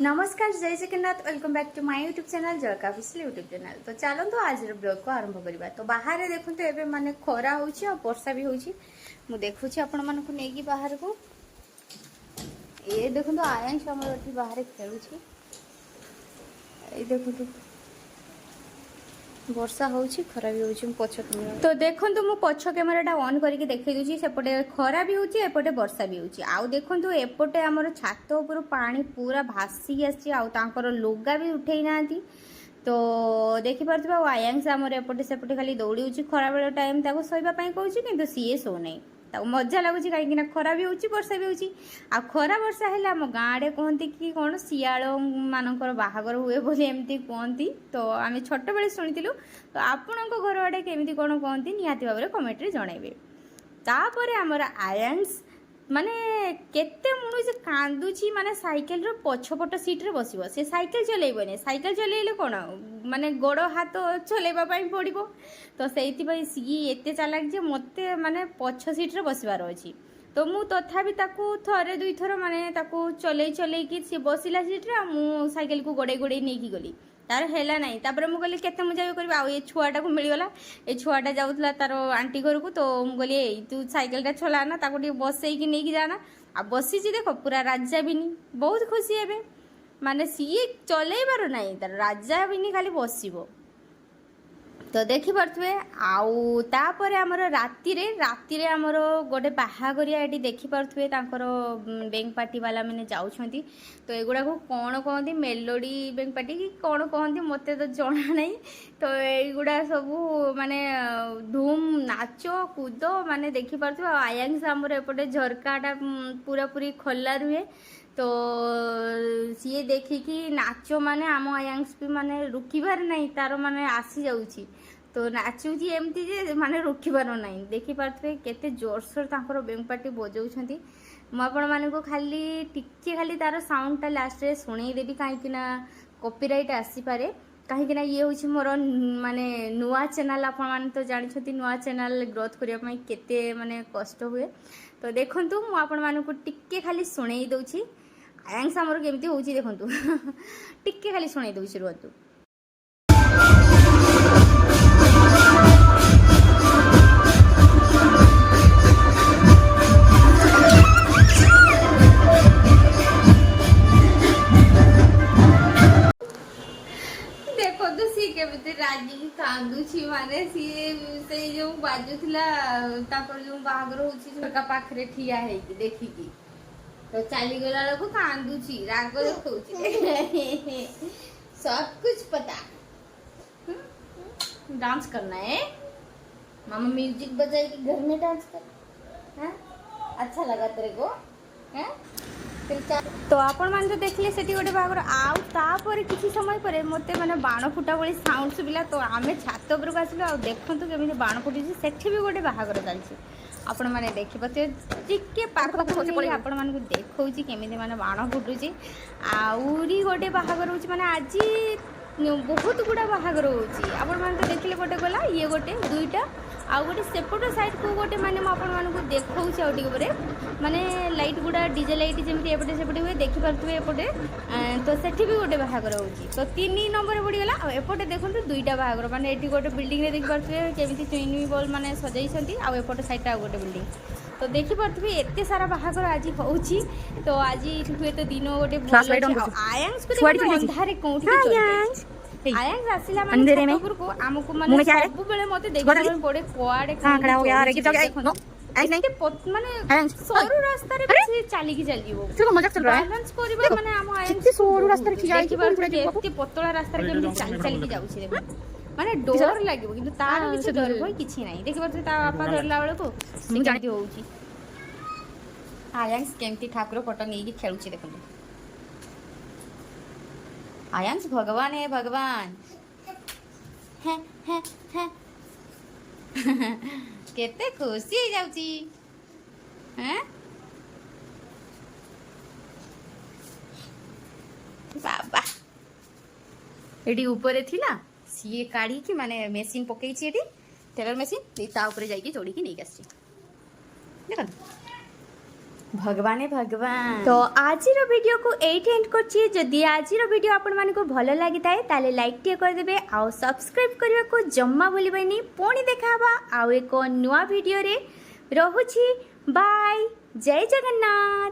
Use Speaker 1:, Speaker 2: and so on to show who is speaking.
Speaker 1: नमस्कार जय Jagannath welcome back to my YouTube channel Jayka official YouTube channel. तो चलतु आज ब्लॉग को आरंभ करवा। तो बाहर देखो तो एबे माने खरा होची और वर्षा भी होची। मु देखुची आपण मन को नेकी बाहर को ए देखो तो आयांश हमर अठी बाहर खेलुची। ए देखो तो वर्षा होची खरा भी होची पछ कैमरा। तो देखंतु मु पछ कैमराटा ऑन करके देखै दूची सेपटे खरा भी होची एपटे वर्षा भी होची। आउ देखंतु एपटे हमर छात ऊपर पानी पूरा भासी आसी आउ तांकर लोगा भी उठै नांती। तो देखि परथबा आयांश हमर एपटे सेपटे खाली दौड़ी होची खरा बेला टाइम ताको सोइबा पई कहूची किंतु सीए सो नै। ताको मजा लागुची काहे कि खरा भी होची वर्षा भी होची। आ खरा वर्षा हेला हम गाँडे कहती कि कौन सियाल मानकर बाहागर हुए बोली एमती कहती। तो आम छोट बेले शुणिलु। तो आपण घर आड़े केमी कौन कहती निहाती भाव में कमेंट रे जनइबे। तापर आमर आयांश माने केते मुनु से कांदुची माने साइकेल रो पछपट सीट रे बसिबो। से साइकेल चलेइबने साइकेल चलेइले कोन माने गोड़ हाथ चलेबा पई पड़िबो। तो सेइति पई सी एते चालाक जे मते माने पछ सीट रे बसिबार अछि। तो मु तथापि ताकू थरे दुई थर माने ताकू चले कि सी बसिला सीट रे मु साइकेल को गोड़े गोड़े नेकी गली तार हैला नहीं। तापर मु कहली केते मजा भी करबा। आ ए छुआटा को मिलगला ए छुआटा जाउतला तार आंटी घर को। तो मु कहली ए तू साइकेल टा चला ना ताको टी बसई कि नेकी जाना। आ बसी जी देखो पूरा राजा बिनी बहुत खुशी हेबे माने सी चलेइबार नहीं तार राजा बिनी खाली बसिबो। तो देखि पारथुए आउ तापर हमर राती रे हमर गोटे बाहागरिया एटी देखि पारथुए तांकर बैंक पार्टी वाला माने जाउछंती। तो एगुडा को कोन कहंती मेलोडी बैंक पार्टी कि कोन कहंती मते तो जणा नहीं। तो एगुडा सब माने धूम नाचो कूद माने देखि पारथुए। आयांश हमर एपटे झरकाटा पूरा पूरी खोला रुहे। तो सी देखिकी नाच माने आम आयांश भी माने रुकिबार नहीं तार माने आसी जाउची। तो नाचुची एमती जे माने रुकिबार नहीं। देखि पारथुए केते जोरसोर तांकर बैंक पार्टी बजाउछंती। म आपण माने को खाली टिके खाली तार साउंडटा लास्ट रे सुनै देबी काहे कि ना कॉपीराइट आसी पारे। काहे कि ना ये होची मोर माने नुवा चैनल आपण माने तो जानि छथि नुवा चैनल ग्रोथ करिया पई केते माने कष्ट हुए। तो देखंतु म आपण माने को टिके खाली सुनै दउची आयांश हमर केमती होची देखंतु टिके खाली सुनै दउची रुहतु। देखो तो सी केमती राजी की कांदुची माने सी से जो बाजुथिला तापर जो बाहागर होची झरका पाखरे ठिया है कि देखि की। तो चाली गला लोग कांदुची राग देखौची सब कुछ पता। डांस करना है मामा म्यूजिक बजाए कि घर में डांस कर हैं अच्छा लगा तेरे को हैं। तो आपण मान तो देखले सेठी गोटे बागर आउ तापर किछि समय परे मते माने बाण फुटा बोली साउंड सुबिला। तो आमे छात ऊपर को आसिलो आ देखंतु केमिति बाण फुटिछि सेठी भी गोटे बाहागर चालछि। आपण माने देखि पते टिके पाख पाख होछि आपण मान को देखौछि केमिति माने बाण फुटुछि। आउरी गोटे बाहागर होछि माने आजी बहुत गुड़ा बाहागर होछि। आपण मान तो देखले गोटे गला ये गोटे दुईटा आउ गोटे सेपट साइड को गोटे माने म आपण मान को देखौछि आ टिके परे माने लाइट गुड़ा डीजे लाइट जेमिति एपटे सेपटे हुए देखि पारथुए एपटे। तो सेठी भी गोटे बाहागर होछि। तो 3 नंबर पड़ी गला आ एपटे देखंतु दुईटा बाहागर माने एठी गोटे बिल्डिंग रे देखि पारथुए केमिति चुइनी बॉल माने सजाइछंती आ एपटे साइड ता गोटे बिल्डिंग। तो देखि पारथुए एते सारा बाहागर आज होछि। तो आज हुए तो दिन गोटे आयांश को अंधारे कोठी चलते आयांश आसिला माने ऊपर को हमको माने सब बेले मते देखि पड़े कोआडे खड़ा हो गया रे कि नो ऐस नहीं के माने सोरू रास्ता रे पीछे चाली की चलिबो तो मजाक चल रहा है बैलेंस करबा माने हम आयांश सोरू रास्ता रे ठिया कि एते पतला रास्ता रे केमि चाली चाली की जाउछि देखो माने डर लागिबो किंतु तार किछि डर होय किछि नाही। देखि परथे ता आपा धरला बेले को मु जानती होउछि आयांश केमती ठाकुर फोटो नेकी खेलुछि देखो। आयांश भगवान है भगवान है केते खुशी हो जाउची हैं बाबा। एडी ऊपर थिला सी काढ़ी कि माने मेसिन पकई छी एडी टेलर मेसिन ता ऊपर जाई कि जोड़ी कि नै गसची देखो।
Speaker 2: भगवान भगवान।
Speaker 1: तो आज वीडियो को एट एंड करछि जदि आज वीडियो आपण मानको भलो लागि थाए ताले लाइक टे कर देबे आ सब्सक्राइब करिया को जम्मा भूलिबेनी। पुणी देखाबा आ एको नुवा वीडियो रे। रहुछि बाय। जय जगन्नाथ।